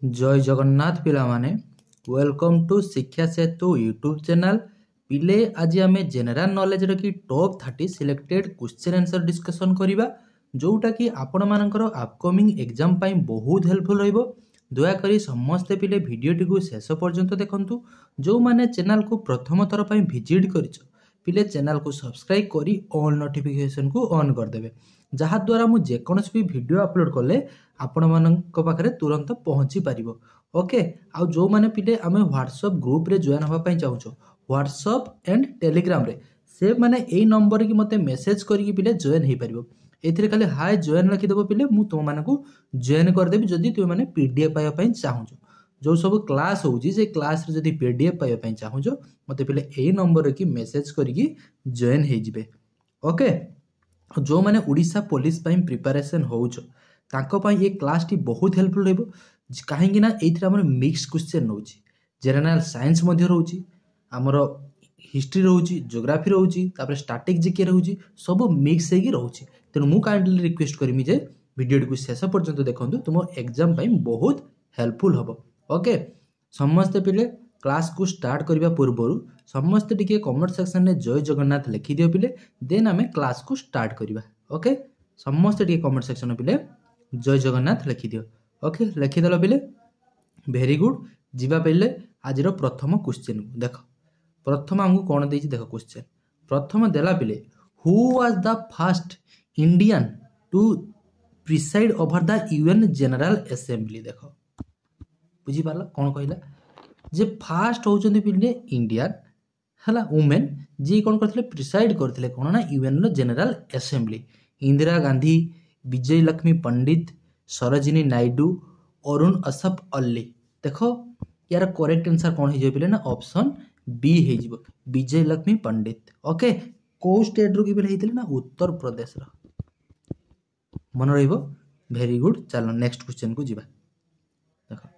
जय जगन्नाथ पिला माने वेलकम टू शिक्षा सेतु यूट्यूब चैनल पिले आज आम जेनेल नॉलेज की top 30 selected question answer discussion करवा जोटा कि आपण मानकर अपकमिंग एग्जाम बहुत हेल्पफुल रहिबो। दयाकोरी समस्ते पिले वीडियोटी को शेष पर्यंत देखंतु। जो माने चैनल को प्रथम थर पर विजिट करिछ पिले चैनल को सब्सक्राइब करी ऑल नोटिफिकेशन को ऑन कर देबे जहाद्वारा मु जेकोसी भी वीडियो अपलोड कले आपण मानक पाखरे तुरंत पहुंची पारिबो। ओके आउ जो माने पिले आमे व्हाट्सएप ग्रुप रे जॉइन होबा पई चाहूछो व्हाट्सएप एंड टेलीग्राम रे से माने एई नंबर की मते मेसेज करिक पिले जॉइन हे पारिबो। एथिरे खाली हाय जॉइन लिखि देबो पिले मु तुम मानकू जॉइन कर देबी जदी तुम माने पीडीएफ पाइबा पई चाहूछो। जो सब क्लास होउजी से क्लास रे जदी पीडीएफ पाइबा पई चाहूछो मते पिले एई नंबर की मेसेज करिक जॉइन हे जिवे। ओके जो माने उड़ीसा पुलिस पई प्रिपरेशन होउछो तांको पई ये क्लास टी बहुत हेल्पफुल रहबो काहेकि ना एथिरे हमर मिक्स क्वेश्चन रहउची जनरल साइंस मध्ये रहउची हमर हिस्ट्री रहउची ज्योग्राफी रहउची तापर स्टैटिक जीके रहउची सब मिक्स हेगी रहउची। तेनु मु काइंडली रिक्वेस्ट करमी जे वीडियो को शेष पर्यंत देखंतु तुम एग्जाम पई बहुत हेल्पफुल हबो। ओके समस्त पिले क्लास को स्टार्ट करबा पूर्वरु समस्त टिके कमेंट सेक्शन में जय जगन्नाथ लिखि दियो पिले देन आमे क्लास को स्टार्ट करबा। ओके समस्त टिके कमेंट सेक्शन में पिले जय जगन्नाथ लिखि दियो। ओके लिखि देलो पिले वेरी गुड जीवा पिले आज प्रथम क्वेश्चन को देख प्रथम हमको कौन देछि देख क्वेश्चन प्रथम देला पिले who was the first Indian to preside over the UN general assembly. देख बुझी पारला कौन कहला जे फास्ट होचंदी पिले इंडियन हला वुमेन जी कौन करथिले प्रिसाइड करथिले कौन ना यूएन नो जनरल असेंबली इंदिरा गांधी विजय लक्ष्मी पंडित सरोजिनी नायडू अरुण असफ अल्ली। देखो यार करेक्ट आंसर कौन हो पिले ना ऑप्शन बी हो विजय लक्ष्मी पंडित। ओके को स्टेट रो कि हेतिले ना उत्तर प्रदेश रो मन रहिबो। वेरी गुड चलो नेक्स्ट क्वेश्चन को जीवा। देखो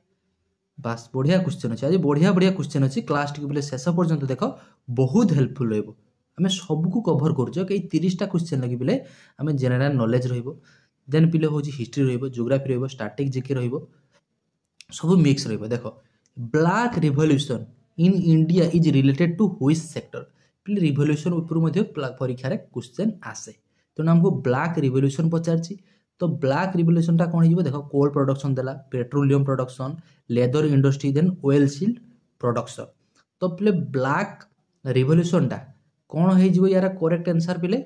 बस बढ़िया क्वेश्चन अच्छे आज बढ़िया बढ़िया क्वेश्चन अच्छी क्लास टी बोले शेष पर्यंत देख बहुत हेल्पफुल रहिबो। आमे सब को कवर करजो कई 30टा क्वेश्चन लगी पिले आमे जनरल नॉलेज रहिबो देन पिले होची हिस्ट्री रहिबो ज्योग्राफी रहिबो स्टैटिक जीके रहिबो सब मिक्स रहिबो। देखो black revolution in India is related to which sector पिले रिवॉल्यूशन ऊपर मध्ये परीक्षा रे क्वेश्चन आसे तो हमको ब्लैक रिवॉल्यूशन पचारची तो ब्लैक रिवॉल्यूशन टा कोन हिबो। देखो कोल प्रोडक्शन देला petroleum production leather industry then oil seed production तो पिले ब्लैक रिवॉल्यूशन टा कोन हे जिवो यार करेक्ट आंसर पिले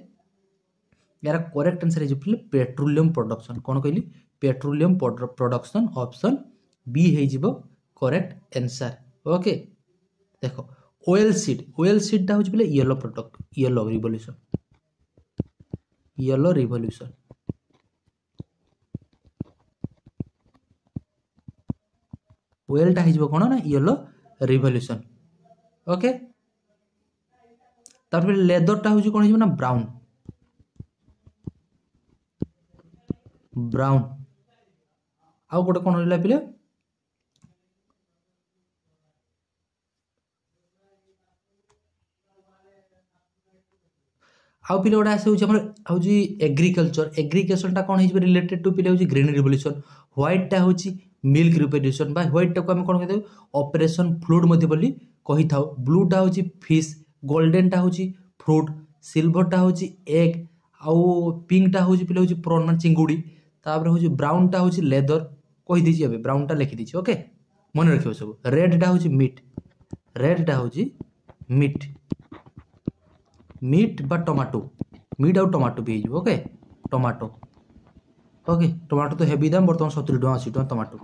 यार करेक्ट आंसर है पिले पेट्रोलियम प्रोडक्शन कौन कहली पेट्रोलियम प्रोडक्शन ऑप्शन बी है जिवो करेक्ट आंसर। ओके देखो ऑयल सीड टा होची पिले yellow product yellow revolution oil टा हिजबो कोन ना येलो रिवॉल्यूशन। ओके तार फिर लेदर टा होची कोन हिजबो ना ब्राउन आउ गोटे कौन रहा पिले आउ पिले गोटे आसे एग्रीकल्चर टा कौन हो रिलेटेड टू पिले ग्रीन रिवॉल्यूशन व्हाइट टा होची मिल्क रिवॉल्यूशन बा व्हाइट टा को हम कौन कहते ऑपरेशन फ्लूड मध्ये बोली कहि थाउ ब्लू टा होची फिश गोल्डन टा होची फ्रूट सिल्वर टा होची एग आउ पिंक टा होची पिले होची प्रॉन चिंगुड़ी तापर होची ब्राउन टा होची लेदर कहि दिछि अबे ब्राउन टा लिखि दिछि। ओके मन रखियो सब रेड टा होची मीट बा टमाटो मीट आउ टमाटो भी हो। ओके टमाटो तो हेवी दाम बर्तमान 70 टका 80 टका टमाटो।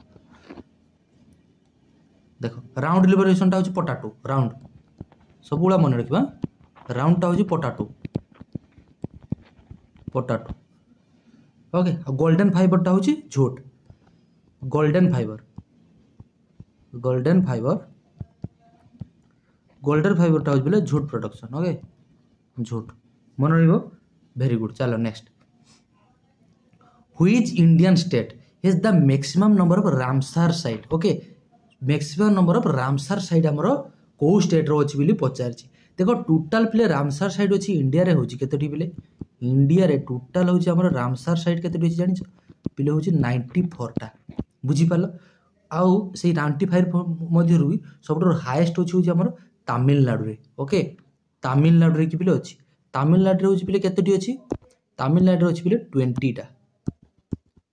देखो राउंड लिबरेशन टा होची पोटैटो राउंड सब गुला मन रखिबा राउंड टा होची पोटैटो। ओके गोल्डन फाइबर टा होची झूठ गोल्डन फाइबर टा होची बोले झूठ प्रोडक्शन। ओके झूठ मन रहिबो। वेरी गुड चलो next which Indian state has the maximum number of Ramsar site. Okay maximum number of Ramsar site हमरो को स्टेट रो अछि बिली पचारछि। देखो टोटल प्ले रामसर साइट अछि इंडिया रे होछि केतेटी बिले इंडिया रे टोटल होछि हमरो रामसर साइट केतेटी होछि जानि पिले होछि 94 टा बुझी पालो आउ से 95 मध्यरु भी सबठो हाईएस्ट होची हमर तमिलनाडु रे। ओके तमिलनाडु रे कि पिले अछि तमिलनाडु रे होची पिले केतेटी अछि तमिलनाडु रे अछि पिले 20 टा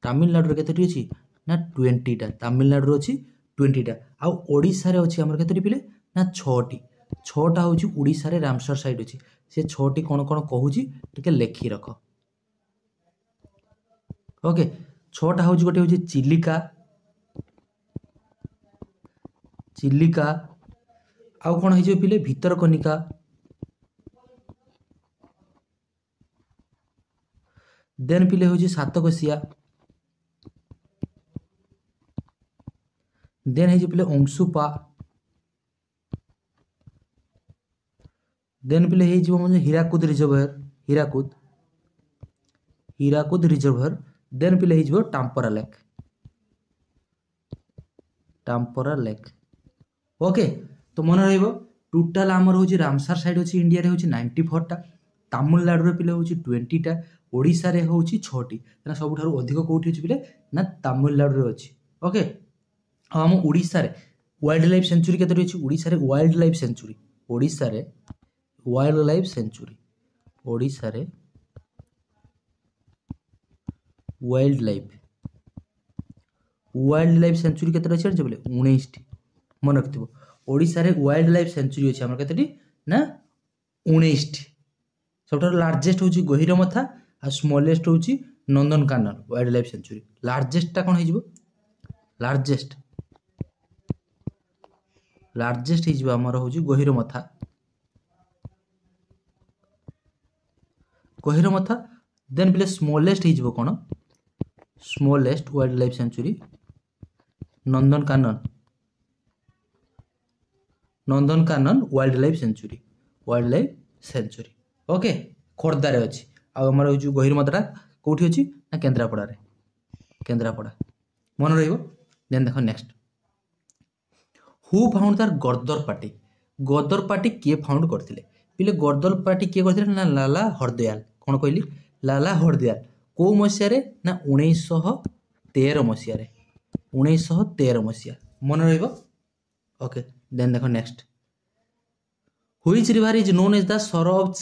तमिलनाडु रे केतेटी अछि ना 20 टा तमिलनाडु रे अछि 20 टा आउ ओडिसा रे अछि हमर केतेटी पिले ना 6 टी 6 टा होची ओडिसा रे रामसर साइड अछि से 6 टी कोन कोन कहूची टिके लेखि रख। ओके 6 टा होची गोटे होची चिलिका चिलिका आउ कोन होई पिले भितरकनिका देन पिले होची सातकोशिया देन होई पिले अंशुपा देन पिले होई जीवो म्हणजे Hirakud reservoir Hirakud reservoir then पिले होई जीवो टाम्परा लेक। ओके तो मन रहइबो टोटल हमर होची रामसर साइड होची इंडिया रे होची 94 टा तमिलनाडु रे पिले होची 20 टा ओडिसा रे होची 6 टी ना सबठारु अधिक कोठी होची पिले ना तमिलनाडु रे अछि। ओके हम ओडिसा रे वाइल्ड लाइफ सेंचुरी केते अछि ओडिसा रे वाइल्ड लाइफ सेंचुरी ओडिसा रे वाइल्ड लाइफ सेंचुरी ओडिसा रे वाइल्ड लाइफ सेंचुरी केते अछि बोले 19 टी मन रखथिबो ओडिसा रे वाइल्ड लाइफ सेंचुरी अछि हमर केतेटी ना 19 टी सबठारु लार्जेस्ट होची गहिरमथा आ स्मॉलेस्ट होची Nandankanan wildlife sanctuary largest ता कोन हिजबो लार्जेस्ट हिजबो हमर होची गहिरमथा देन पिले स्मॉलेस्ट हिजबो कोन smallest wildlife sanctuary Nandankanan wildlife sanctuary. Okay Khordha रे अछि आ हमर होची गहिरमथा कोठी अछि ना केंद्रापड़ा मन रहइबो। देन देखो next who found the Ghadar party के फाउंड करथिले पिले गदर पार्टी के करथिले ना लाला हरदयाल कोन कहली लाला हरदयाल को मसिया रे ना 1913 मसिया रे 1913 मसिया मन रहइबो। ओके देन देखो next which river is known as the sorrow of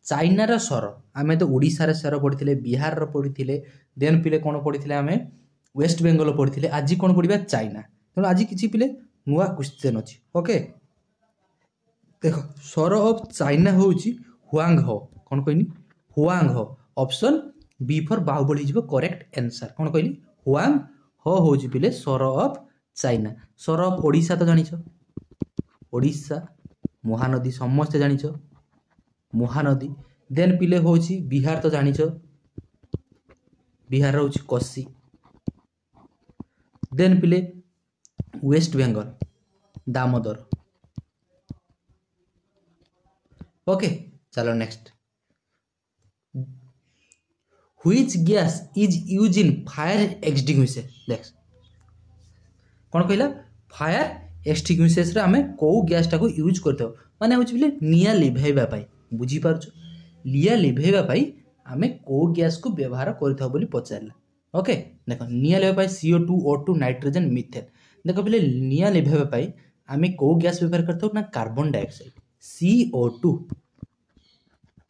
China रा सर आमे तो ओडिसा रे सर पढिथिले बिहार रो पढिथिले देन पिले कोन पढिथिले आमे वेस्ट बेंगल पढिथिले आज कोन पढिबा चाइना तो आज किछि पिले नुवा क्वेश्चन अछि। ओके देखो सर ऑफ चाइना होची हुआंग हो कोन कहनी Huang Ho option B for Bahubali हिजबो करेक्ट आंसर कोन कहली हुआंग हो होची पिले sorrow of China. Sorrow of Odisha तो जानिछो ओडिसा महानदी समस्त जानिछो महानदी देन पिले होची बिहार तो जानिछो बिहार होची कोसी देन पिले वेस्ट बेंगल दामोदर। ओके चलो next which gas is use in fire extinguisher देख कोन कहला फायर एक्सटिंग्विशर रे हमें को गैस टाको यूज करथो माने होची बिले निया लिभाइबा पाई बुझी पारछो लिया लिभाइबा पाई हमें को गैस को व्यवहार करथो बोली पचारला। ओके देखो निया लिभाइबा पाई CO2 O2 नाइट्रोजन मीथेन देखो बिले निया लिभाइबा पाई हमें को गैस व्यवहार करथो ना carbon dioxide CO2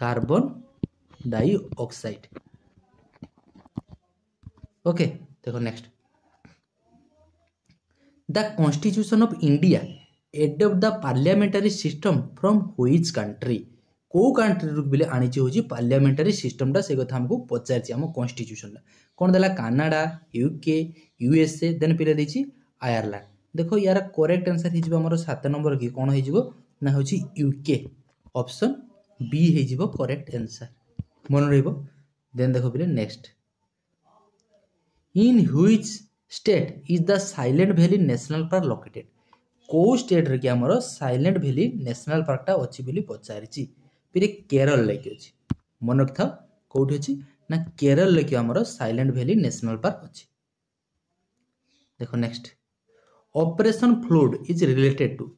carbon dioxide. Okay देखो next the constitution of India adopt the parliamentary system from which country को कंट्री रु बिले आनिची होची पार्लियामेंटरी सिस्टम ता से कथा हमको पचारची हम कॉन्स्टिट्यूशन कोन देला कनाडा यूके यूएसए देन पिले देची आयरलैंड देखो यार करेक्ट आंसर हिजबो हमर 7 नंबर की कोन हिजबो ना होची यूके ऑप्शन बी हिजबो करेक्ट आंसर मन रहइबो। देन देखो बिले next in which state is the silent valley national park located को स्टेट रे कि हमर साइलेंट वैली नेशनल पार्क ता अछि बोली पचारिची फिर केरल लेके अछि मन रखथा कोठी अछि ना केरल लेके हमर साइलेंट वैली नेशनल पार्क अछि। देखो next operation flood is related to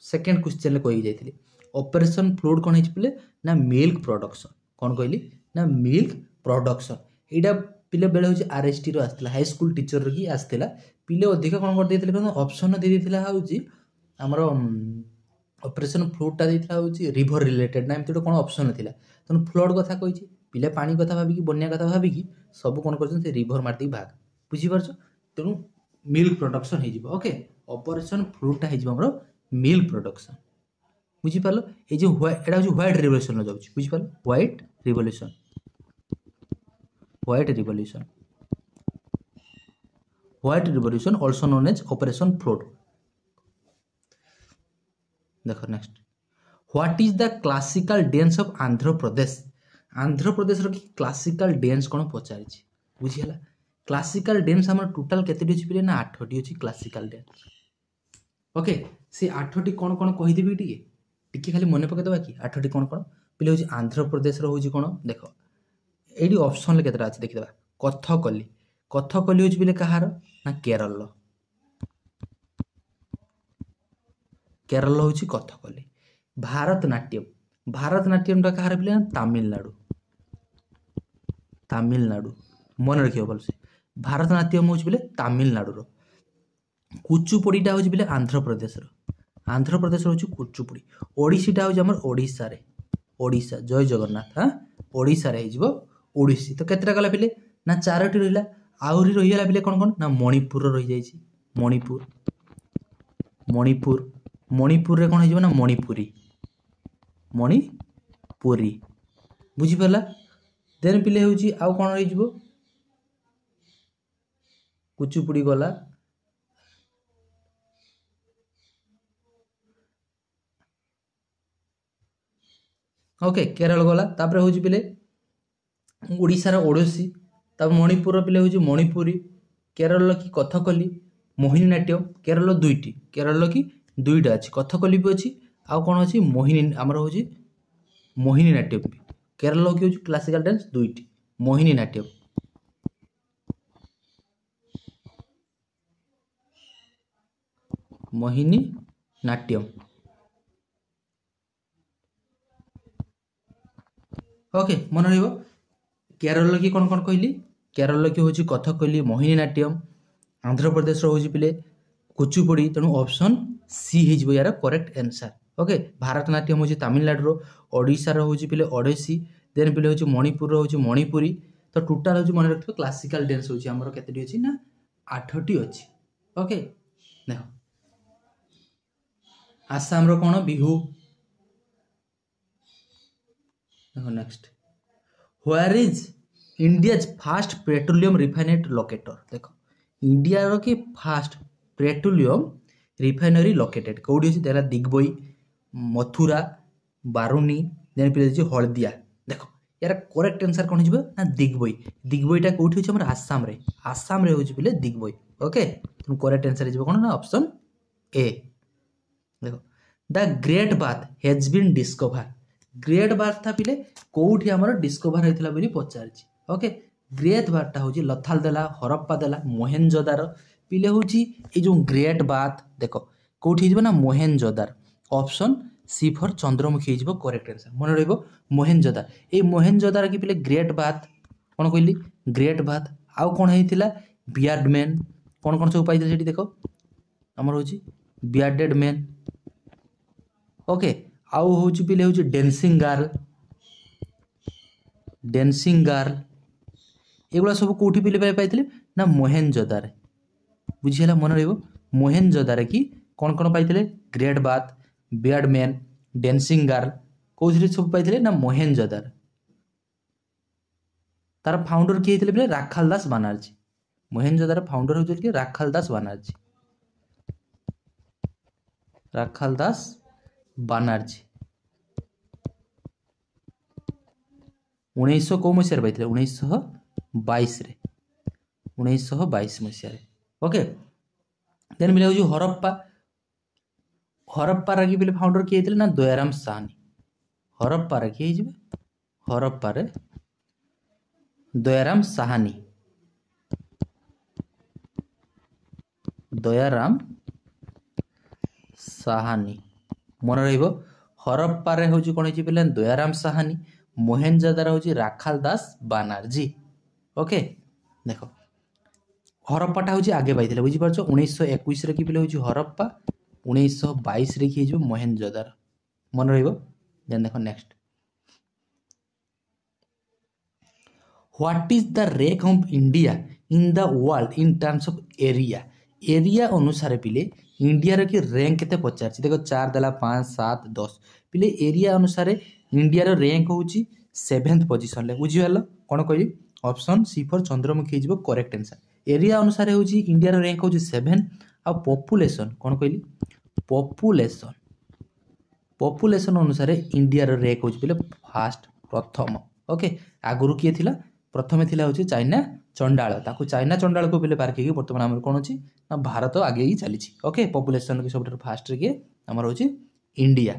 second question ले कहि जाइथिले ऑपरेशन फ्लड कोन हिच पिले ना मिल्क प्रोडक्शन कोन कहली ना मिल्क प्रोडक्शन एडा पिले बेले होची आरएसटी रो आस्तला हाई स्कूल टीचर रो की आस्तला पिले अधिक कौन कर देथिले कहन ऑप्शन दे देथिला होउची हमर ऑपरेशन फ्लड टा देथिला होउची रिवर रिलेटेड ना एमती कोन ऑप्शन थिला तन फ्लड कथा कहिची पिले पानी कथा भाबी कि बन्या कथा भाबी कि सब कोन करछन से रिवर मारती भाग बुझी परछ तेनु मिल्क प्रोडक्शन हे जिवो ओके ऑपरेशन फ्लड टा हे जिवो हमर मिल्क प्रोडक्शन बुझी पालो ए जो एटा जो व्हाइट रिवोल्यूशन जाउची बुझी पालो white revolution white revolution also known as operation flood देखो next what is the classical dance of Andhra Pradesh रो की क्लासिकल डांस कोन पचारिछि बुझी हला क्लासिकल डांस हमर टोटल केते अछि पिले ना 8 टी अछि क्लासिकल डांस ओके से 8 टी कोन कोन कहि देबी टिके खाली मने पके दबा कि 8 टी कोन कोन पिले होछि आंध्र प्रदेश रो होछि कोन देखो एडी ऑप्शन ले केतरा अछि देखि दबा कथकली होछि पिले कहार ना केरल होछि कथकली भारतनाट्यम टा कहार पिले तमिलनाडु मन रखियो भल से भारतनाट्यम होछि पिले तमिलनाडु रो कुचुपुड़ीटा होछि पिले आंध्र प्रदेश होछि कुचुपुड़ी ओडिसीटा होछि हमर ओडिशा जय जगन्नाथ हां ओडिशा रे हिजबो ओडिसी तो केतरा गला पिले ना 4टी रहिला आउरी रहिला पिले कोन ना मणिपुर रो रहि जाईछि मणिपुर रे कोन हिजबो ना मणिपुरी बुझी परला देन पिले होछि आउ कोन रहि जिवो कुचुपुड़ी गला ओके केरल गला तापर होछि पिले ओडिसा रो ओडिसी तब मणिपुर पिले होछि मणिपुरी केरल की कथकली मोहिनी नाट्यम केरल दुईटी केरल की दुईटा अछि कथकली भी अछि आ कोन अछि मोहिनी हमर होछि मोहिनी नाट्यम भी केरल की होछि क्लासिकल डांस दुईटी मोहिनी नाट्यम ओके मन रहिबो केरल की कोन कोन कहली केरल की होछि कथकली मोहिनी नाट्यम आंध्र प्रदेश रो होछि पिले कुचुपुड़ी तेनु ऑप्शन सी हे जिवो यार करेक्ट आंसर ओके भारतनाट्यम होछि तमिलनाडु रो ओडिसा रो होछि पिले ओडिसी देन पिले होछि मणिपुर रो होछि मणिपुरी तो टोटल होछि मन रखिबो क्लासिकल डांस होछि हमरो केतेटी अछि ना 8टी अछि ओके देखो आसाम रो कोन बिहू देखो next where is India's first petroleum refinery locator देखो इंडिया रो की फर्स्ट पेट्रोलियम रिफाइनरी लोकेटेड कोडी अछि देला दिग्बई मथुरा बारुनी देन पिले अछि हळदिया देखो यार करेक्ट आंसर कोन हिजबो ना दिग्बईटा कोठी अछि हमर आसाम रे होछि पिले दिग्बई ओके तुम करेक्ट आंसर हिजबो कोन ना ऑप्शन ए देखो the great bath has been discover great bath था पिले कोठी हमर डिस्कवर हेतिला बोली पचारछि ओके ग्रेट बाथ ता होछि लथाल देला हरप्पा देला मोहेनजोदार पिले होछि ए जो ग्रेट बाथ देखो कोठी हिजबो ना Mohenjodaro option C for Chandramukhi हिजबो करेक्ट आंसर मन रहइबो मोहेनजोदार ए मोहेनजोदार की पिले ग्रेट बाथ कोन कहली ग्रेट बाथ आउ कोन हेतिला बियर्ड मैन कोन सब पाइते सेठी देखो हमर होछि बियर्डेड मैन ओके आउ होछि पिले होछि डांसिंग गर्ल एगुला सब कोठी पिले पाइथिले ना मोहेनजोदार बुझियला मन रहइबो मोहेनजोदार की कोन पाइथिले great bath beard man dancing girl कोथि सब पाइथिले ना मोहेनजोदार तार फाउंडर की हेतिले पिले राखाल दास बानर्जी मोहेनजोदार फाउंडर होछि कि राखाल दास बानर्जी 1900 को मसिया पाइथिले 1922 रे 1922 मसिया रे ओके देन मिले होछि हरप्पा रे पिले फाउंडर की हेतिले ना दयाराम साहनी हरप्पा रे की हिजबे हरप्पा रे दयाराम साहानी मन रहिबो हरप्पा रे होछि कोन छि पिले दयाराम साहानी मोहेनजोदारो होछि राखाल दास बानर्जी ओके देखो हरप्पाटा हूँ आगे पाई बुझीपार 1921 कि पिले हूँ हरप्पा 1922 कि मोहेंजोदारो मन रन देख next what is the rank of India in the world in terms of area area अनुसार पिले इंडिया की रैंक के पचार देख 4 देला 5 7 10 पिले एरिया अनुसार इंडिया रैंक हूँ 7th पोजिशन बुझीगल कौन कह ऑप्शन सी फॉर चंद्रमुखी हो करेक्ट आंसर एरिया अनुसार हूँ इंडिया रैंक हूँ 7 आ पॉपुलेशन कौन कहली पॉपुलेशन अनुसार इंडिया रैंक हूँ पिले फास्ट प्रथम ओके आगुरी किए थिला प्रथमे थिला हूँ चाइना चंडाल ताकू चाइना चंडाल को पिले पार्क बर्तमान आम कौन अच्छी ना भारत आगे ही चली ओके पॉपुलेशन की सब फास्ट किए आमर हूँ इंडिया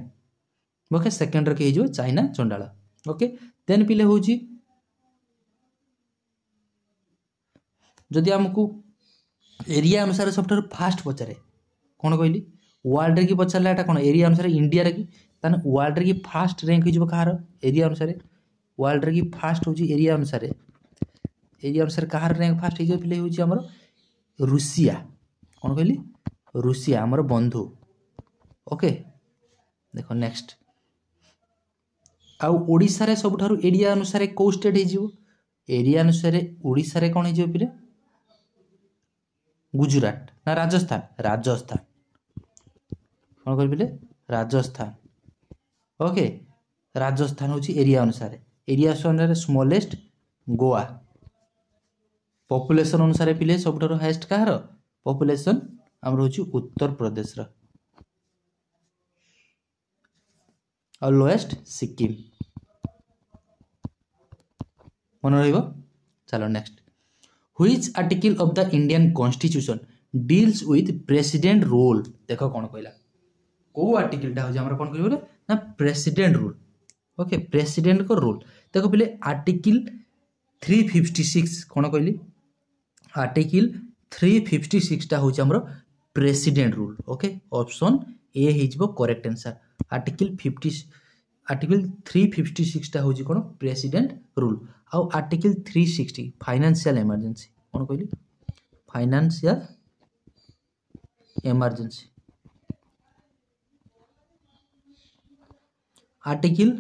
ओके सेकेंड किए हो चाइना चंडाल ओके देन पिले हूँ जदि आमको एरिया अनुसार सब फास्ट पचारे कौन कहली वर्ल्ड की पचारा यहाँ कौन एरिया अनुसार इंडिया की ताने वर्ल्ड की फास्ट रैंक हो कहार एरिया अनुसार वर्ल्ड की फास्ट हूँ एरिया अनुसार कहार रैंक फास्ट हो पिले हूँ आमर रूसिया कौन कहली रूसिया आमर बंधु ओके देख नेक्स्ट आउ ओडिशा रे सबुठारु एरिया अनुसार कौ स्टेट हो एरिया अनुसार ओडिशा रे कौन हो पिले गुजरात ना राजस्थान राजस्थान कौन कर पिले राजस्थान ओके राजस्थान हूँ एरिया अनुसार स्मॉलेस्ट गोवा पॉपुलेशन अनुसार पिले सब हाईएस्ट कहार पॉपुलेशन आमर हूँ उत्तर प्रदेश और लोएस्ट सिक्किम मन रहिबो चलो next which article of the Indian constitution deals with president rule देख कौन कहला को आर्टिकलटा हो हमर कौन कहबो ना प्रेसिडेंट रूल ओके प्रेसिडेंट को रूल देखो पिले आर्टिकल 356 कौन कहली आर्टिकल 356 टा हो हमर president rule okay option A हिजबो करेक्ट आंसर आर्टिकल 356 टा होची कोन प्रेसिडेंट रूल आउ आर्टिकल 360 फाइनेंशियल इमरजेंसी कोन कहली फाइनेंशियल इमरजेंसी आर्टिकल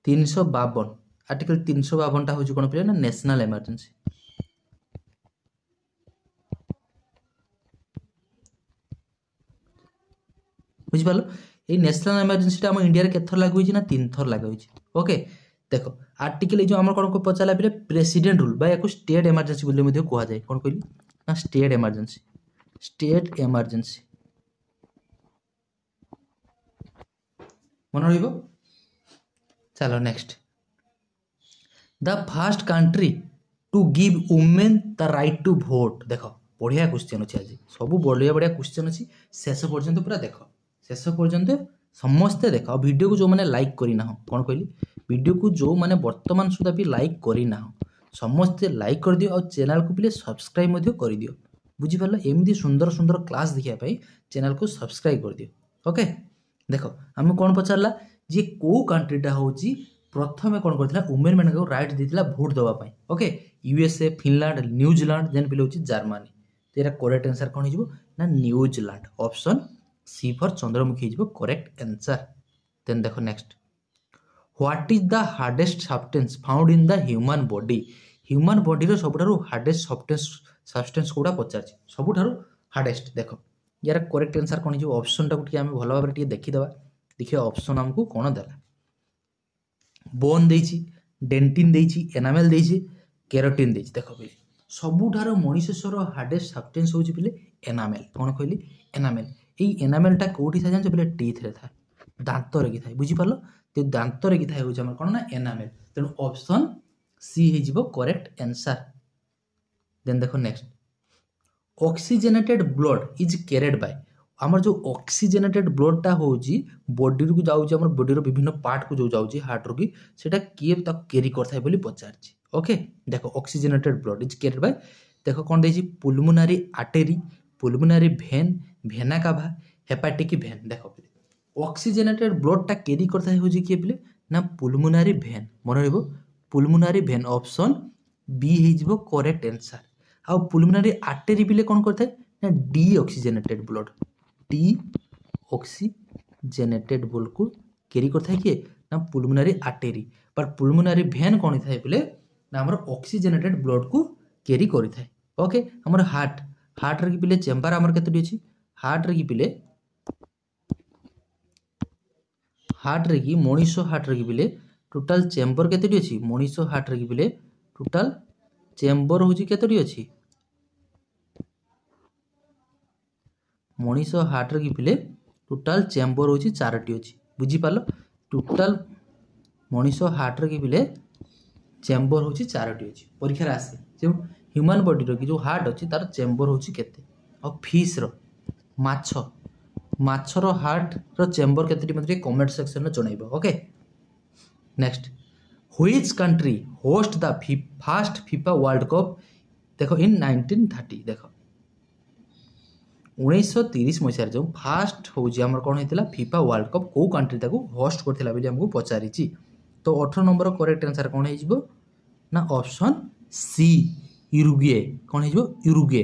352 आर्टिकल 352 टा होची कोन पिले ना नेशनल इमरजेंसी बुझी पालो ये नेशनल इमरजेंसी आम इंडिया केथर लागू ना 3 थर लागू ओके देख आर्टिकल जो आम कौन को पचारा पे प्रेसिडेंट रूल बा या स्टेट इमरजेंसी बोली कह जाए कौन कहली ना स्टेट इमरजेंसी मन रहिबो चलो next the first country to give women the right to vote देख बढ़िया क्वेश्चन अच्छे आज सब बढ़िया बढ़िया क्वेश्चन अच्छी शेष पर्यंत पूरा देख शेष पर्यंत समस्ते देख वीडियो को जो मैंने लाइक करना कौन कहली वीडियो को जो मैंने वर्तमान सुधा भी लाइक करना समस्ते लाइक कर दियो और चैनल को भी सब्सक्राइब कर दियो बुझीपार एमती सुंदर सुंदर क्लास देखापी चैनल को सब्सक्राइब कर दियो ओके देख आम कौन पचारा जी कौ कंट्रीटा हूँ प्रथम कौन करता वुमेन मान राइट देता भोट देवाई okay USA Finland New Zealand then पे हूँ जर्मनी तो यहाँ करेक्ट आंसर कौन हो New Zealand option C for Chandramukhi हो करेक्ट आंसर देन देखो next what is the hardest substance found in the human body रो सबुठारु हार्डेस्ट सब्सटेंस कोडा पचार सबुठारु हार्डेस्ट देखो यार करेक्ट आंसर कौन हो ऑप्शन टाको टिके आमे भलो भाबरे टिके देखिदबा देखिए ऑप्शन हमको कौन देला बोन देछि डेंटिन देछि एनामेल देछि केराटिन देछि देखो पे सबुठारु मनुष्यर हार्डेस्ट सब्सटेंस होछि पिले एनामेल कौन कहली एनामेल एई एनामेलटा कोठी था जान पिले टीथ रे था दांत रे कि था बुझी पालो तो दांत रे कि था होछि हमर कोन ना एनामेल तेनु ऑप्शन सी हे जिवो करेक्ट आंसर देन देखो next oxygenated blood is carried by आमर जो ऑक्सीजनेटेड ब्लडटा होछि बॉडी रू जाउछि हमर बॉडी रो विभिन्न पार्ट को जो जाउछि हार्ट रो की सेटा किए तक कैरी करथाय बोली पचारछि ओके देखो oxygenated blood is carried by देखो कोन देछि पुल्मोनरी आर्टरी पुल्मोनरी भेन भेना काभा हेपाटिक भेन देखो ऑक्सीजनेटेड ब्लडटा कैरी करथाय होछि किए पिले ना पुल्मोनरी भेन मन रहबो पुल्मोनरी भेन ऑप्शन बी हे जिवो करेक्ट आंसर आ पुलमोनारी आर्टेरी पिले कौन करता है ना D oxygenated blood D oxygenated blood को कैरी करता है किए ना पुलमोनारी आर्टेरी बट पुलमोनारी भेन कौन था बोले ना हमर ऑक्सीजनेटेड ब्लड को कैरी करि थाए ओके हमर हार्ट रे कि पिले चेम्बर हमर केतडी अछि हार्ट रे कि पिले हार्ट रे कि मनीष हार्ट रे कि पिले टोटल चेम्बर केतडी अछि मनीष हार्ट रे कि पिले टोटल चेम्बर होची केतडी अछि मनीष हार्ट रे कि पिले टोटल चेम्बर होची 4टी अछि बुझी पालो टोटल मनीष हार्ट रे कि पिले चेम्बर होची 4टी अछि परीक्षा रे आसे जो ह्यूमन बॉडी रो कि जो हार्ट अछि तार चेम्बर होची केते और फिश रो माछर हार्ट रो चेम्बर केते मते कमेंट सेक्शन में जणाइबो okay next which country host the first FIFA world cup देखो इन 1930 देखो 1930 मसिया जो फास्ट होजी हमर कोन हेतिला फीफा वर्ल्ड कप को कंट्री ताको होस्ट करथिला बिली हमको पचारिची तो 18 नंबर करेक्ट आंसर कोन हेजिबो ना ऑप्शन सी यूरुग्वे कोन हेजिबो यूरुग्वे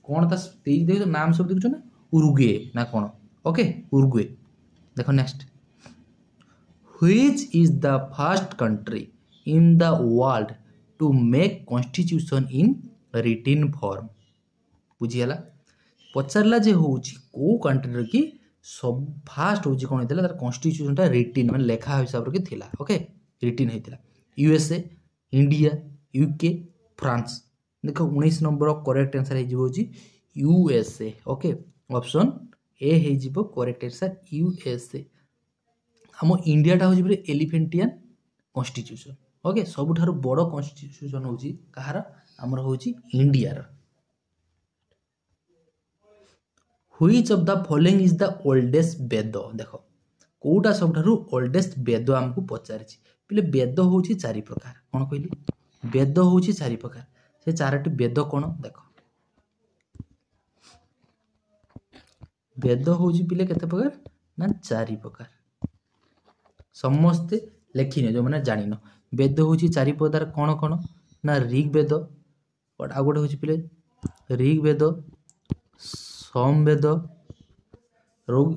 कोन ता पेज देखो नाम सब देखो ना उरुग्वे ना कोन ओके उरुग्वे देखो next which is the first country in the world to make constitution in written form बुझियला पचारला जे होची को कंट्री रे की सब फास्ट होची कोन हेतला तार कॉन्स्टिट्यूशन ता रिटन माने लेखा हिसाब रे थिला ओके रिटन हेतिला यूएसए इंडिया यूके फ्रांस देखो 19 नंबर करेक्ट आंसर हे जिवो जी यूएसए ओके ऑप्शन ए हे जिवो करेक्ट आंसर यूएसए हम इंडिया टा होची बरे एलिफेंटियन कॉन्स्टिट्यूशन ओके सबुठारु बड़ कॉन्स्टिट्यूशन होची कहार हमर होची इंडिया रा which of the following is the oldest Veda देखो कोटा सबठारु ओल्डेस्ट वेद हमको पचारिछि पिले वेद होची 4 प्रकार कोन कहली वेद होची 4 प्रकार से 4टी वेद कोन देखो वेद होची पिले केते प्रकार ना 4 प्रकार समस्त लेखिने जो माने जानिनो वेद होची 4 प्रकार कोन कोन ना ऋग्वेद और आ गोटे होची पिले ऋग्वेद सामवेद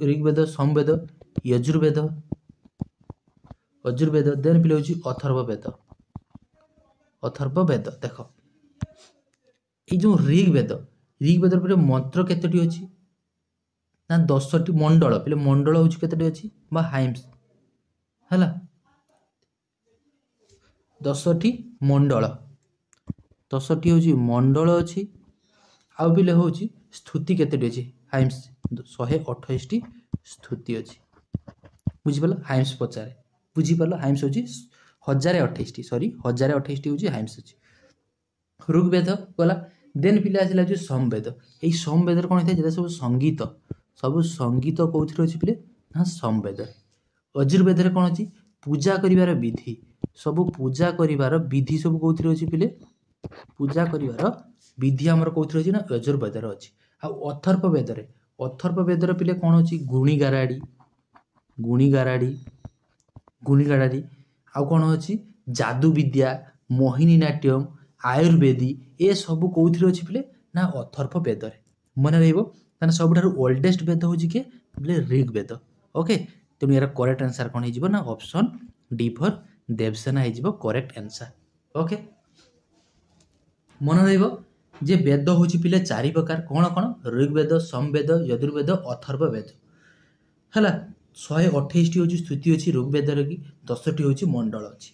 ऋग्वेद सामवेद यजुर्वेद अजुर्वेद देन पिले होची अथर्ववेद देखो ए जो ऋग्वेद रे मंत्र केतटी अछि ना 10टी मंडल पिले मंडल होची केतटी अछि बा हाइम्स हला 10टी मंडल 10टी होची मंडल अछि आ पिले होची स्तुति केतटी अछि हाइम्स 128 टी स्तुति अछि बुझि पालो हाइम्स पचारे बुझि पालो हाइम्स होची 1028 टी सॉरी 1028 टी होची हाइम्स अछि ऋग्वेद गला देन पिले आसिला जो समवेद एई समवेद रे कोन हेते जेता सब संगीत कोथि अछि पिले ना समवेद अजुर्वेद रे कोन अछि पूजा करिवार विधि सब पूजा करिवार विधि सब कोथि अछि पिले पूजा करिवार विधि हमर कोथि अछि ना अजुर्वेद रे अछि आ अथर्ववेद रे पिले कोन अछि गुणीगाराडी आ कोन अछि जादू विद्या मोहिनी नाट्यम आयुर्वेदी ए सब कोथि अछि पिले ना अथर्ववेद रे मन रहइबो ताने सबठारु ओल्डेस्ट वेद होची के बोले ऋग्वेद ओके तेनु यार करेक्ट आंसर कोन हिजिबो ना ऑप्शन डी फॉर देवसेना हिजिबो करेक्ट आंसर ओके मन रहइबो जे वेद होची पिले 4 प्रकार कोन कोन ऋग्वेद समवेद यजुर्वेद अथर्ववेद हला 128 टी होची स्तुति होची ऋग्वेद रे की 10 टी होची मंडल अछि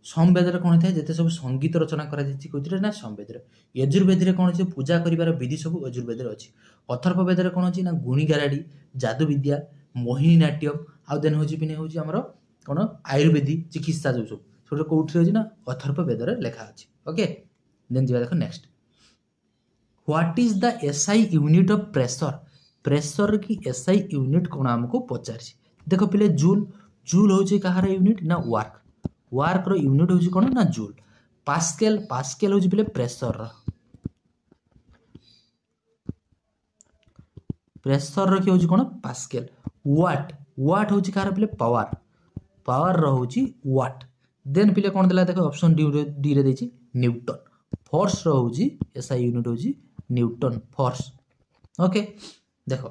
समवेद रे कोन थाय जते सब संगीत रचना करा जेछि कोथिरे ना समवेद रे यजुर्वेद रे कोन अछि पूजा करिवार विधि सब यजुर्वेद रे अछि अथर्ववेद रे कोन अछि ना गुणीगाराडी जादू विद्या मोहिनी नाट्यम आ देन होची पिने होची हमरो कोन आयुर्वेदी चिकित्सा जो सब छोटे कोथि अछि ना अथर्ववेद रे लिखा अछि ओके देन जिबा देखो next what is the SI unit of pressure की एसआई यूनिट कोन हमको पचारछि देखो पिले जूल होची कहार यूनिट ना वर्क रो यूनिट होची कोन ना जूल पास्कल होची पिले प्रेशर रो की होची कोन पास्कल वाट होची कहार पिले पावर रो होची वाट देन पिले कोन देला देखो ऑप्शन डी रे देछि न्यूटन फोर्स रोची एसआई यूनिट होची न्यूटन फोर्स। ओके देख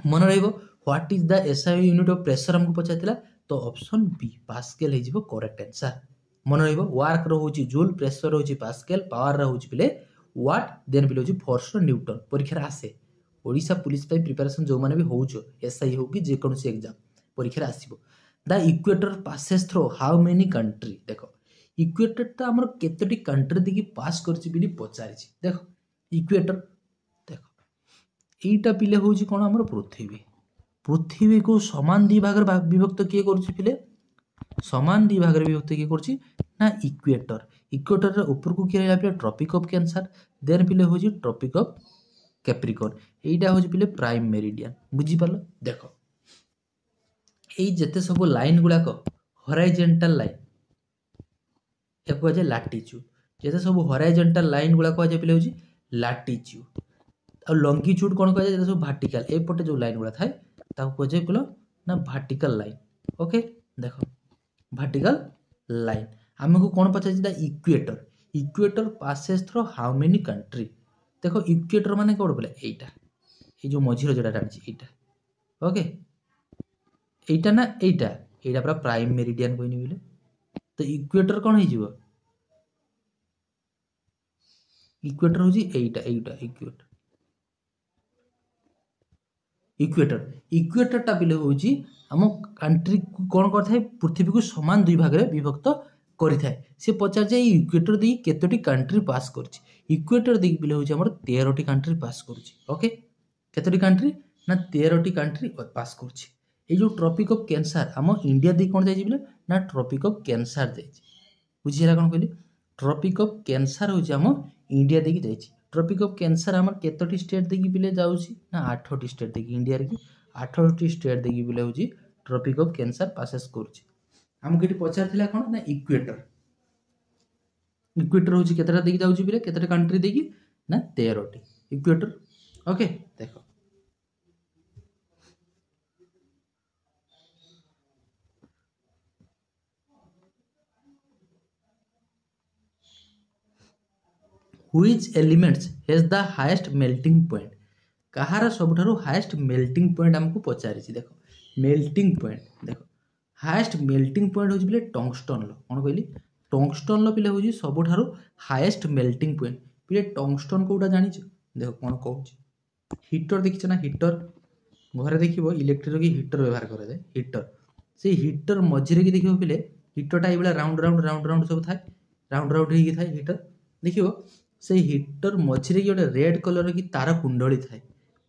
मन रहिबो what is the SI unit of pressure हमको पचाइतिला तो ऑप्शन बी पास्कल हे जिवो करेक्ट आंसर। मन रहिबो वर्क रो होची जूल प्रेशर होची पास्कल पावर रो होची बिले व्हाट देन बिले होची फोर्स रो न्यूटन। परीक्षा आसे ओडिशा पुलिस पई प्रिपरेशन जो माने भी होउचो एसआई हो कि जे कोनसी एग्जाम परीक्षा आसीबो the equator passes through how many country. देखो इक्वेटर ता हमर केतोटी कंट्री दिकी पास करछि बिली पचारिछि। देखो इक्वेटर देखो एटा पिले होउछि कोन हमर पृथ्वी। पृथ्वी को समान दि भाग विभक्त किए करछि पिले समान दि भाग विभक्त किए करछि ना इक्वेटर। इक्वेटर रे ऊपर को किए पिले ट्रॉपिक ऑफ कैंसर देन पिले होउछि ट्रॉपिक ऑफ कैप्रिकॉर्न एटा होउछि पिले प्राइम मेरिडियन। बुझि पालो देखो एई जेते सब लाइन गुडा को हॉरिजॉन्टल लाइन एको जे लैटिट्यूड जेते सब हॉरिजॉन्टल लाइन गुडा को जे पिले होउछि लैटिट्यूड आ लॉन्गिट्यूड कोन को जे सब वर्टिकल ए पटे जो लाइन गुडा थाए ताको को जे पिलो ना वर्टिकल लाइन। ओके देखो वर्टिकल लाइन हमको कोन पचाछि the equator. Equator passes through how many country. देखो इक्वेटर माने कोड बोले एटा ए जो मझिरो जेटा जानि एटा। ओके एटा ना एटा एटा पूरा प्राइम मेरिडियन कोइनी बोले तो इक्वेटर कोन हे जिवो इक्वेटर होजी एटा एटा इक्वेटर इक्वेटर इक्वेटर टा बिले होजी हम कंट्री कोन करथाय पृथ्वी को समान दुई भाग रे विभक्त करि थाए। से पचार जे इक्वेटर दी केतोटी कंट्री पास करछि इक्वेटर दी बिले होजी हमर 13 टी कंट्री पास करछि। ओके केतोटी कंट्री ना 13 टी कंट्री पास करछि। ए जो ट्रॉपिक ऑफ कैंसर हम इंडिया दी कोन जाई बिले ना ट्रॉपिक ऑफ कैंसर जाई बुझिरा कोन कहली ट्रॉपिक ऑफ कैंसर होजी हम इंडिया दी जाई। ट्रॉपिक ऑफ कैंसर हमर केतोटी स्टेट दी बिले जाउछि ना 8 टी स्टेट दी इंडिया रे की 8 टी स्टेट दी बिले होजी ट्रॉपिक ऑफ कैंसर पासेस करछि। हम केटी पचार थिला कोन ना इक्वेटर इक्वेटर होजी केतरा दी जाउछि बिले केतरा कंट्री दी ना 13 टी इक्वेटर। ओके देखो which elements has the highest melting point। कहार सबठारु हाईएस्ट मेल्टिंग पॉइंट हमको पचारिछि। देखो मेल्टिंग पॉइंट देखो हाईएस्ट मेल्टिंग पॉइंट होछि बिले टंगस्टन लो कोन कहली टंगस्टन लो बिले होछि सबठारु हाईएस्ट मेल्टिंग पॉइंट बिले टंगस्टन कोटा जानिछ। देखो कोन कहूछि हीटर देखिछ ना हीटर घरे देखिबो इलेक्ट्रिक की हीटर व्यवहार करा जाय हीटर से हीटर मझिरे की देखिबो बिले हीटरटा एबला राउंड राउंड राउंड राउंड सब थाए राउंड राउंड ही थाए हीटर देखिबो से हीटर मझिरे की गोटे रेड कलर की तार कुंडली थाए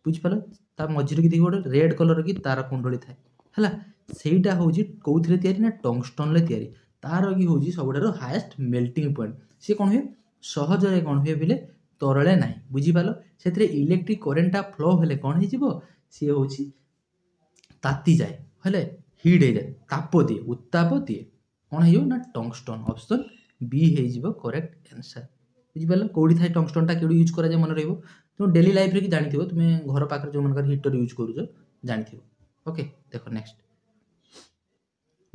बुझ पालो ता मझिरे की देखिबो गोटे रेड कलर की तार कुंडली थाए हला सेटा होजी कोउथरे तयारी ना टंगस्टन ले तयारी तार की होजी सबठारु हाईएस्ट मेल्टिंग पॉइंट से कोन हे सहज रे कोन हे बिले तरले नाही बुझी पालो सेतरे इलेक्ट्रिक करेंटटा फ्लो हेले कोन हे जिवो से होची ताती जाए हेले हीट हे जाए ताप दिए उत्ताप दिए कोन हेयो ना टंगस्टन ऑप्शन बी हे जिवो करेक्ट आंसर। बुझी पालो कोडी थाई टंगस्टन टा केडो यूज करा जाय मन रहइबो तुम डेली लाइफ रे की जानिथिबो तुमे घर पाकर जो मनकर हीटर यूज करूजो जानिथिबो। ओके देखो next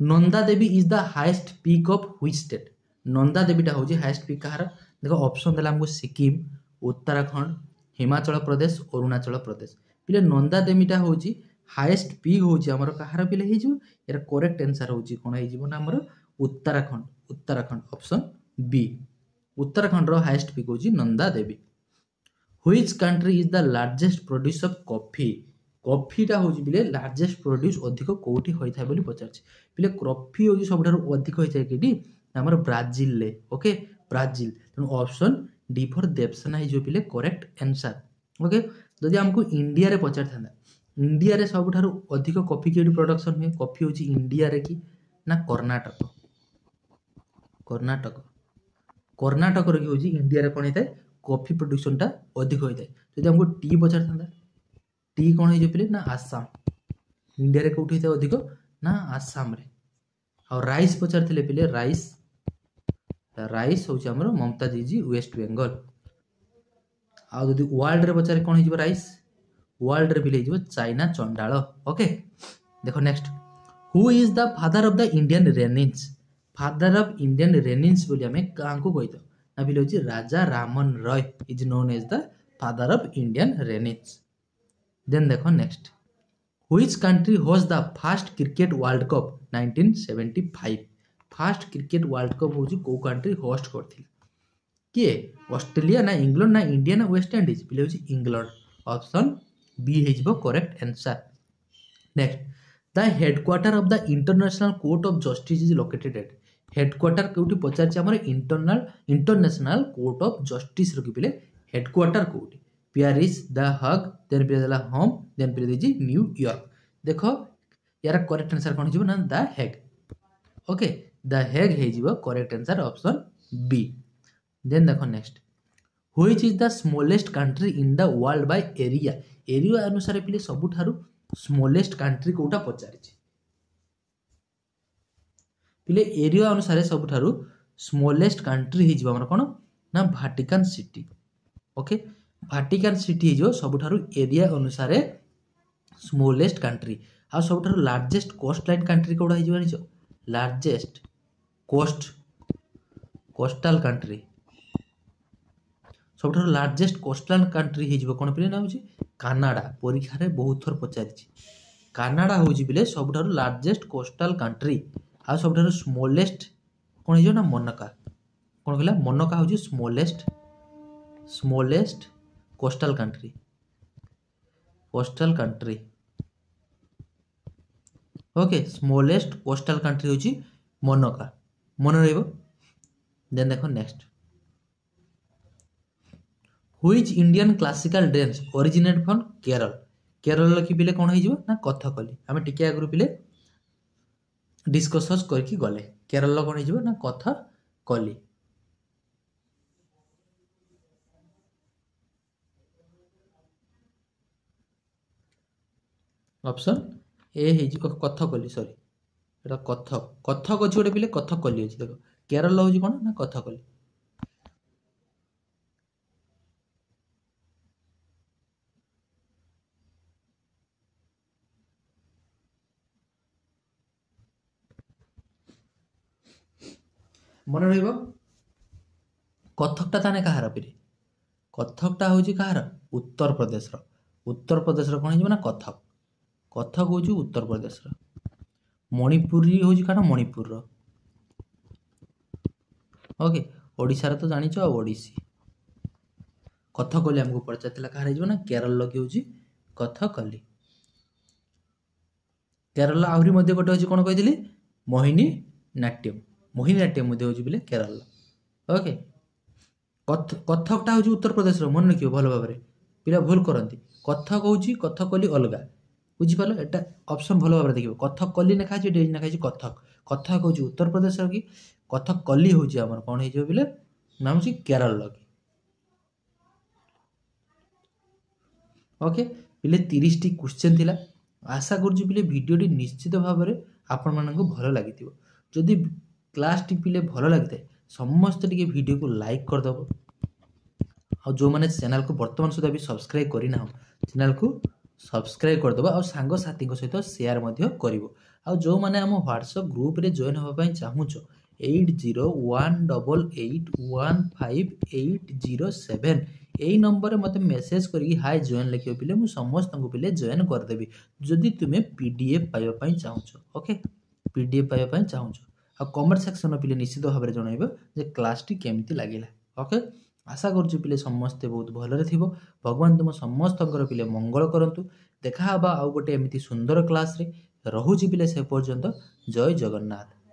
Nanda Devi is the highest peak of which state. Nanda देवीटा होची हाईएस्ट पीक कहार देखो ऑप्शन देला हमको सिक्किम उत्तराखंड हिमाचल प्रदेश अरुणाचल प्रदेश पिले नंदा देवीटा होची हाईएस्ट पीक होची हमर कहार पिले हे जो एरा करेक्ट आंसर होची कोन हे जीवो ना हमर उत्तराखंड उत्तराखंड ऑप्शन बी उत्तराखंड रो हाईएस्ट पीक होची Nanda Devi. Which country is the largest producer of coffee. कॉफीटा होची बिले लार्जेस्ट प्रोड्यूस अधिक कोठी होई थाय बोली पचारछि बिले कॉफी होची सबठारु अधिक होई थाय केडी हमर ब्राजील ले। ओके ब्राजील तेनु ऑप्शन डी फॉर देवसेना हे जो बिले करेक्ट आंसर। ओके जदि हमको इंडिया रे पचार थांदा इंडिया रे सबठारु अधिक कॉफी केडी प्रोडक्शन होय कॉफी होची इंडिया रे की ना कर्नाटक कर्नाटक कर्नाटक रे की होची इंडिया रे कोन हेतै कॉफी प्रोडक्शन टा अधिक होई थाय। जदि हमको टी पचार थांदा टी कोन हे जो पिले ना आसाम इंडिया रे कोठी थाय अधिक ना आसाम रे। आ राइस पचार थिले पिले राइस राइस होची हमर ममता दीदी वेस्ट बेंगल। आ जदि वर्ल्ड रे पचार कोन हे जो राइस वर्ल्ड रे पिले जो चाइना चंडाल। ओके देखो next who is the father of the Indian renaissance. Father of Indian renaissance बोली हमें कां को कहितो ना पिले होची Raja Raman Roy is known as the father of Indian renaissance. Then देखो next, which country host the first cricket world cup 1975। First cricket world cup होची को कंट्री होस्ट करथिला? किए? ऑस्ट्रेलिया ना इंग्लैंड ना इंडिया ना वेस्ट इंडीज? पिले होची इंग्लैंड। ऑप्शन बी हेजिबो correct answer. Next, the headquarter of the international court of justice is located at. Headquarter कोठी पचारछि हमर इंटरनेशनल कोर्ट ऑफ जस्टिस रखि पिले हेडक्वार्टर कोठी? पेरिस, द हग, देन पिले देला होम, देन पिले देजी न्यूयॉर्क। देखो यार करेक्ट आंसर कोन हिजबो ना the Hague. Okay, the Hague हेजिबो correct answer option B. Then देखो next, which is the smallest country in the world by area. Area अनुसार पिले सबुठारु स्मॉलेस्ट कंट्री कोटा पचारिछि? पिले एरिया अनुसार सबुठारु स्मॉलेस्ट कंट्री हिजबो हमर कोन ना Vatican city. Okay, Vatican city हिजो सबुठारु एरिया अनुसार स्मॉलेस्ट कंट्री। आ सबुठारु लार्जेस्ट कोस्ट लाइन कंट्री कोडा हिजो जानिछो? लार्जेस्ट कोस्टल कंट्री, सबुठारु लार्जेस्ट कोस्टल कंट्री हिजबो कोन पिले ना होची कनाडा। परीक्षा रे बहुत थर पचारिछि। कनाडा होची पिले सबुठारु लार्जेस्ट कोस्टल कंट्री। आ सबुठारु स्मॉलेस्ट कोन हिजो ना मोनाका। कोन कहला? मोनाका होची smallest coastal country. Okay, smallest coastal country होची मोनाका, मन रहइबो। देन देखो next, which Indian classical dance originate from Kerala. Kerala की पिले कोन हिजबो ना कथकली। आमे टिके आगरु पिले डिस्कस करके गले। केरल कोन हिजबो ना कथकली। ऑप्शन ए हिजबो कथकली, सॉरी एटा कथक अछि गोटे पिले कथकली अछि। देखो केरल होची कोन ना कथकली। मन रहिबो कथकटा ताने कहार पिले? कथकटा होची कहार? उत्तर प्रदेश रो। उत्तर प्रदेश रो कोन हिजबो ना कथक। कथक होची उत्तर प्रदेश रो। मणिपुरी होची काना मणिपुर रो। ओके, ओडिसा रो तो जानिचो आ ओडिसी। कथकली हमको पचारतिला कहार हिजबो ना केरल लगी होची कथकली। केरल आहुरी मध्ये गोटे होची कोन कहिदिली? मोहिनी नाट्यम। मोहिनी नाट्यम मध्ये होची बिले केरल। ओके, कथकटा होची उत्तर प्रदेश रो। मन रखियो भलो भाबरे, पिला भूल करंती। कथक होची कथकली अलगा। बुझी पालो? एटा ऑप्शन भलो भाबरे देखिबो। कथकली नेखा छि, डेज नेखा छि कथक। कथक होची उत्तर प्रदेश रो की, कथकली होची हमर कोन हिजो बिले नाम छि केरल लगी। ओके, पिले 30 टी क्वेश्चन थिला। आशा करूची पिले वीडियो टी निश्चित भाबरे आपन माननको भलो लागितिबो। जदि क्लास टी पिले भलो लागिते समस्त टिके वीडियो को लाइक कर दबो। आ जो माने चैनल को वर्तमान सुधा भी सब्सक्राइब करि ना हो, चैनल को सब्सक्राइब कर दबो। आ सांग साथी को सहित शेयर मध्य करिवो। आ जो माने हम व्हाट्सएप ग्रुप रे जॉइन होबा पई चाहूचो 8018815807 एई नंबर रे मते मेसेज करी हाय जॉइन लिखियो पिले मु समस्त को पिले जॉइन कर देबी। जदि तुमे पीडीएफ पाइबा पई चाहूचो, ओके पीडीएफ पाइबा पई चाहूचो आ कमेंट सेक्शन में पिले निश्चित भाव में जनइबो जे क्लास टी केमती लागिला। ओके, आशा करूछु पिले समस्ते बहुत भलरे थिबो। भगवान तुम समस्तଙ୍କର पिले मंगल करंतु। देखा हबा आउ गोटे एमिति सुंदर क्लास रे। रहुछि पिले से पर्यंत। जय जगन्नाथ।